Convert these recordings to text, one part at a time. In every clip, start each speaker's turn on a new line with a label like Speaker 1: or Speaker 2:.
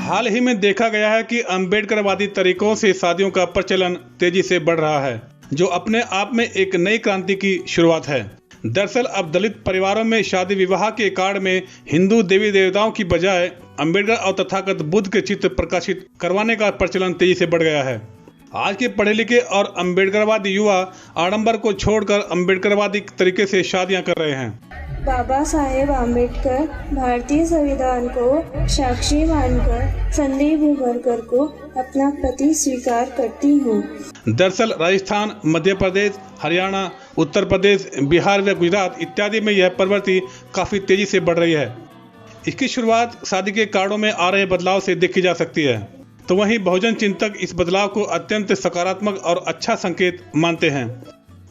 Speaker 1: हाल ही में देखा गया है कि अम्बेडकरवादी तरीकों से शादियों का प्रचलन तेजी से बढ़ रहा है, जो अपने आप में एक नई क्रांति की शुरुआत है। दरअसल अब दलित परिवारों में शादी विवाह के कार्ड में हिंदू देवी देवताओं की बजाय अम्बेडकर और तथागत बुद्ध के चित्र प्रकाशित करवाने का प्रचलन तेजी से बढ़ गया है। आज के पढ़े लिखे और अम्बेडकरवादी युवा आडंबर को छोड़कर अम्बेडकरवादी तरीके से शादियां कर रहे हैं।
Speaker 2: बाबा साहेब आम्बेडकर भारतीय संविधान को साक्षी मानकर संदीप उमरकर को अपना पति स्वीकार करती हूँ।
Speaker 1: दरअसल राजस्थान, मध्य प्रदेश, हरियाणा, उत्तर प्रदेश, बिहार व गुजरात इत्यादि में यह प्रवृत्ति काफी तेजी से बढ़ रही है। इसकी शुरुआत शादी के कार्डों में आ रहे बदलाव से देखी जा सकती है, तो वहीं बहुजन चिंतक इस बदलाव को अत्यंत सकारात्मक और अच्छा संकेत मानते हैं।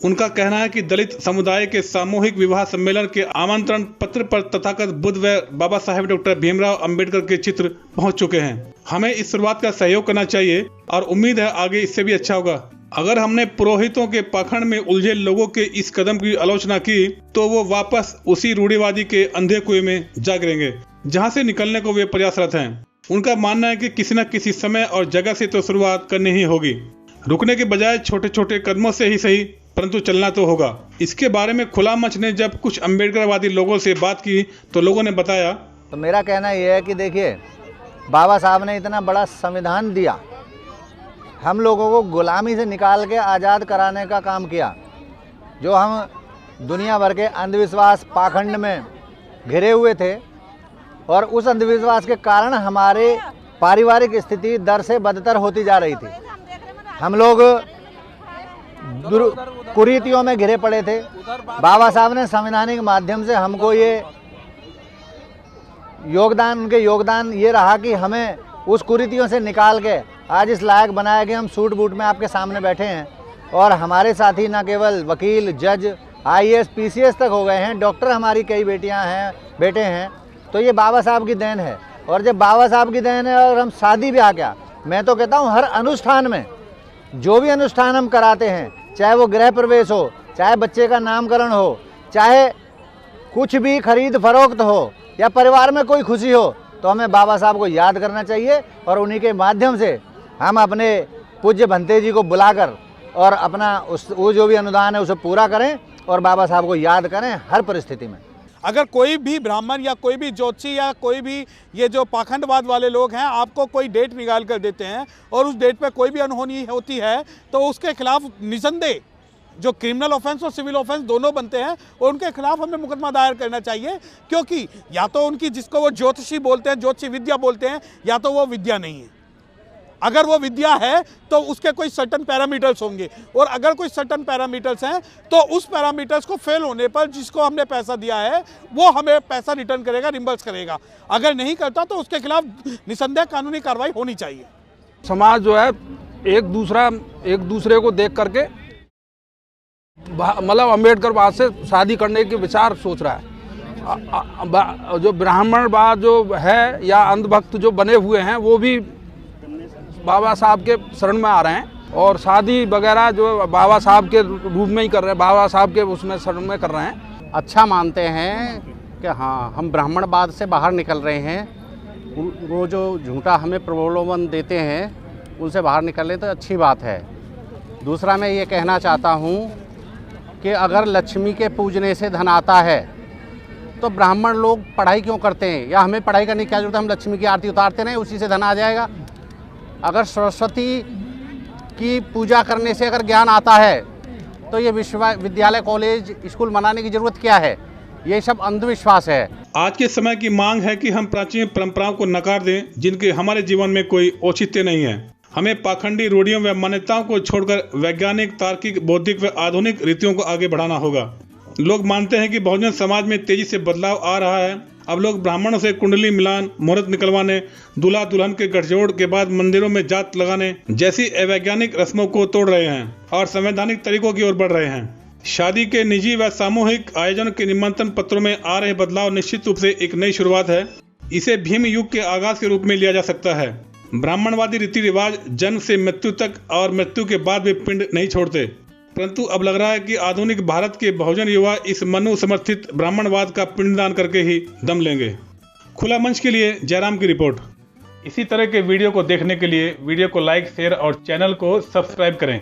Speaker 1: उनका कहना है कि दलित समुदाय के सामूहिक विवाह सम्मेलन के आमंत्रण पत्र पर तथागत बुद्ध व बाबा साहेब डॉक्टर भीमराव अंबेडकर के चित्र पहुंच चुके हैं। हमें इस शुरुआत का सहयोग करना चाहिए और उम्मीद है आगे इससे भी अच्छा होगा। अगर हमने पुरोहितों के पाखंड में उलझे लोगों के इस कदम की आलोचना की तो वो वापस उसी रूढ़िवादी के अंधे कुएं में जा गिरेंगे, जहाँ से निकलने को वे प्रयासरत हैं। उनका मानना है कि किसी न किसी समय और जगह से तो शुरुआत करनी ही होगी। रुकने के बजाय छोटे छोटे कदमों से ही सही, परंतु चलना तो होगा। इसके बारे में खुला मंच ने जब कुछ अम्बेडकरवादी लोगों से बात की तो लोगों ने बताया,
Speaker 3: तो मेरा कहना यह है कि देखिए, बाबा साहब ने इतना बड़ा संविधान दिया, हम लोगों को गुलामी से निकाल के आज़ाद कराने का काम किया। जो हम दुनिया भर के अंधविश्वास पाखंड में घिरे हुए थे और उस अंधविश्वास के कारण हमारे पारिवारिक स्थिति दर से बदतर होती जा रही थी। हम लोग कुरीतियों में घिरे पड़े थे। बाबा साहब ने संवैधानिक माध्यम से हमको ये उनके योगदान ये रहा कि हमें उस कुरीतियों से निकाल के आज इस लायक बनाया कि हम सूट बूट में आपके सामने बैठे हैं। और हमारे साथी न केवल वकील, जज, IAS, PCS तक हो गए हैं, डॉक्टर हमारी कई बेटियां हैं, बेटे हैं। तो ये बाबा साहब की देन है। और जब बाबा साहब की देन है और हम शादी ब्याह क्या, मैं तो कहता हूँ हर अनुष्ठान में जो भी अनुष्ठान हम कराते हैं, चाहे वो गृह प्रवेश हो, चाहे बच्चे का नामकरण हो, चाहे कुछ भी खरीद फरोख्त हो या परिवार में कोई खुशी हो, तो हमें बाबा साहब को याद करना चाहिए और उन्हीं के माध्यम से हम अपने पूज्य भंते जी को बुलाकर और अपना वो जो भी अनुदान है उसे पूरा करें और बाबा साहब को याद करें हर परिस्थिति में।
Speaker 4: अगर कोई भी ब्राह्मण या कोई भी ज्योतिषी या कोई भी ये जो पाखंडवाद वाले लोग हैं आपको कोई डेट निकाल कर देते हैं और उस डेट पे कोई भी अनहोनी होती है तो उसके खिलाफ निसंदेह जो क्रिमिनल ऑफेंस और सिविल ऑफेंस दोनों बनते हैं और उनके खिलाफ हमें मुकदमा दायर करना चाहिए, क्योंकि या तो उनकी जिसको वो ज्योतिषी बोलते हैं, ज्योतिषी विद्या बोलते हैं, या तो वो विद्या नहीं है। अगर वो विद्या है तो उसके कोई सर्टन पैरामीटर्स होंगे और अगर कोई सर्टन पैरामीटर्स हैं तो उस पैरामीटर्स को फेल होने पर जिसको हमने पैसा दिया है वो हमें पैसा रिटर्न करेगा, रिम्बर्स करेगा। अगर नहीं करता तो उसके खिलाफ निसंदेह कानूनी कार्रवाई होनी चाहिए।
Speaker 5: समाज जो है एक दूसरे को देख करके मतलब अम्बेडकरवाद से शादी करने के विचार सोच रहा है। जो ब्राह्मणवाद जो है या अंधभक्त जो बने हुए हैं वो भी बाबा साहब के शरण में आ रहे हैं और शादी वगैरह जो बाबा साहब के रूप में ही कर रहे हैं, बाबा साहब के उसमें शरण में कर रहे हैं।
Speaker 6: अच्छा मानते हैं कि हाँ, हम ब्राह्मणवाद से बाहर निकल रहे हैं। वो जो झूठा हमें प्रलोभन देते हैं उनसे बाहर निकल रहे तो अच्छी बात है। दूसरा मैं ये कहना चाहता हूँ कि अगर लक्ष्मी के पूजने से धन आता है तो ब्राह्मण लोग पढ़ाई क्यों करते हैं, या हमें पढ़ाई करने की क्या जरूरत है? हम लक्ष्मी की आरती उतारते रहें, उसी से धन आ जाएगा। अगर सरस्वती की पूजा करने से अगर ज्ञान आता है तो ये विश्वविद्यालय, कॉलेज, स्कूल बनाने की जरूरत क्या है? ये सब अंधविश्वास है।
Speaker 1: आज के समय की मांग है कि हम प्राचीन परंपराओं को नकार दें जिनके हमारे जीवन में कोई औचित्य नहीं है। हमें पाखंडी रूढ़ियों व मान्यताओं को छोड़कर वैज्ञानिक, तार्किक, बौद्धिक व आधुनिक रीतियों को आगे बढ़ाना होगा। लोग मानते हैं कि बहुजन समाज में तेजी से बदलाव आ रहा है। अब लोग ब्राह्मणों से कुंडली मिलान, मुहूर्त निकलवाने, दूल्हा दुल्हन के गठजोड़ के बाद मंदिरों में जात लगाने जैसी अवैज्ञानिक रस्मों को तोड़ रहे हैं और संवैधानिक तरीकों की ओर बढ़ रहे हैं। शादी के निजी व सामूहिक आयोजन के निमंत्रण पत्रों में आ रहे बदलाव निश्चित रूप से एक नई शुरुआत है। इसे भीम युग के आगाज के रूप में लिया जा सकता है। ब्राह्मणवादी रीति रिवाज जन्म से मृत्यु तक और मृत्यु के बाद भी पिंड नहीं छोड़ते, परंतु अब लग रहा है कि आधुनिक भारत के बहुजन युवा इस मनु समर्थित ब्राह्मणवाद का पिंडदान करके ही दम लेंगे। खुला मंच के लिए जयराम की रिपोर्ट। इसी तरह के वीडियो को देखने के लिए वीडियो को लाइक, शेयर और चैनल को सब्सक्राइब करें।